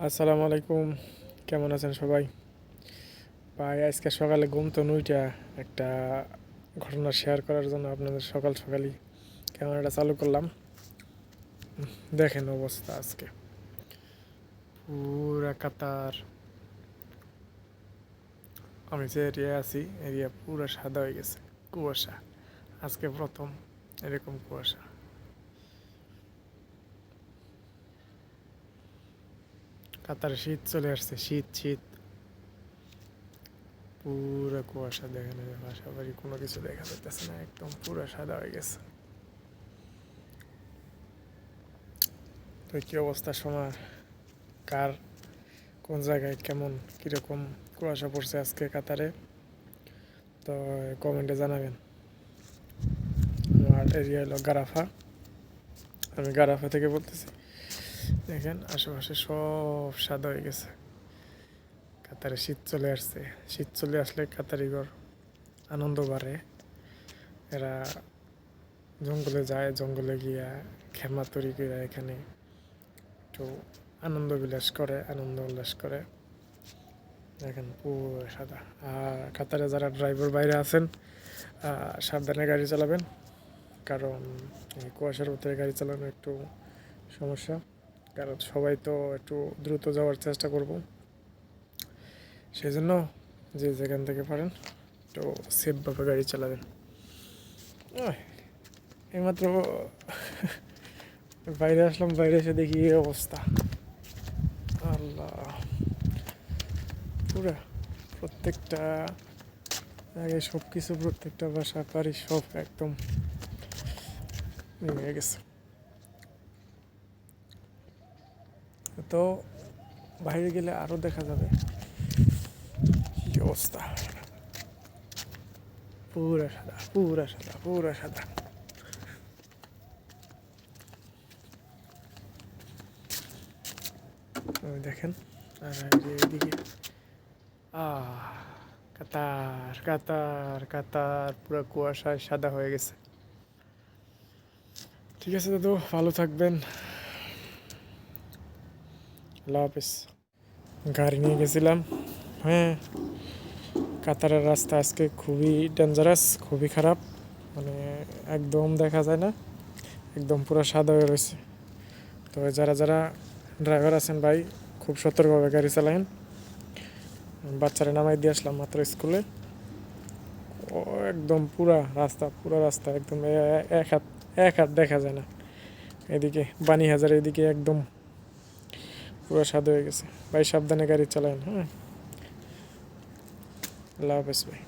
আসসালামু আলাইকুম। কেমন আছেন সবাই? ভাই আজকে সকালে ঘুম তো নইটা একটা ঘটনা শেয়ার করার জন্য আপনাদের সকাল সকালই ক্যামেরাটা চালু করলাম। দেখেন অবস্থা আজকে পুরা কাতার। আমি যে এরিয়া আছি এরিয়া পুরা সাদা হয়ে গেছে, কুয়াশা। আজকে প্রথম এরকম কুয়াশা। কাতারে শীত চলে আসছে, শীত শীত। পুরা কুয়াশা, দেখেন বাসা বাড়ি কোনো কিছু দেখা যাইতেছে না, একদম পুরা সাদা হয়ে গেছে। তো কি অবস্থা সময়, কার কোন জায়গায় কেমন কীরকম কুয়াশা পড়ছে আজকে কাতারে, তো কমেন্টে জানাবেন। আমার এরিয়া হলো গারাফা, আমি গারাফা থেকে বলতেছি। দেখেন আশেপাশে সব সাদা হয়ে গেছে। কাতারে শীত চলে আসছে, শীত চলে আসলে কাতারিগর আনন্দ বাড়ে। এরা জঙ্গলে যায়, জঙ্গলে গিয়া খেমা তৈরি করে এখানে একটু আনন্দ বিলাস করে, আনন্দ উল্লাস করে। দেখেন পুরো সাদা। আর কাতারে যারা ড্রাইভার বাইরে আছেন, সাবধানে গাড়ি চালাবেন, কারণ এই কুয়াশার ভিতরে গাড়ি চালানো একটু সমস্যা। কারণ সবাই তো একটু দ্রুত যাওয়ার চেষ্টা করব, সেই জন্য যে যেখান থেকে পারেন একটু সেফভাবে গাড়ি চালাবেন। এইমাত্র বাইরে আসলাম, বাইরে এসে দেখি এই অবস্থা। আল্লাহ, পুরা প্রত্যেকটা জায়গায় সব কিছু, প্রত্যেকটা বাসা বাড়ি সব একদম ভেঙে গেছে। তো বাইরে গেলে আরো দেখা যাবে কি অবস্থা। পুরা সাদা, পুরা সাদা, পুরা সাদা। দেখেন। আর এদিকে কাতার কাতার কাতার পুরো কুয়াশায় সাদা হয়ে গেছে। ঠিক আছে দাদু, ভালো থাকবেন। আল্লাহ হাফিজ। গাড়ি নিয়ে গেছিলাম। হ্যাঁ, কাতারের রাস্তা আজকে খুবই ডেঞ্জারাস, খুবই খারাপ। মানে একদম দেখা যায় না, একদম পুরো সাদা হয়ে রয়েছে। তবে যারা যারা ড্রাইভার আছেন ভাই, খুব সতর্কভাবে গাড়ি চালায়েন। বাচ্চারা নামাই দিয়ে আসলাম মাত্র স্কুলে। ও একদম পুরা রাস্তা একদম এক হাত দেখা যায় না। এদিকে বানিহাজার এদিকে একদম পুরো সাদা হয়ে গেছে। ভাই সাবধানে গাড়ি চালায়েন। হ্যাঁ, আল্লাহ হাফেজ ভাই।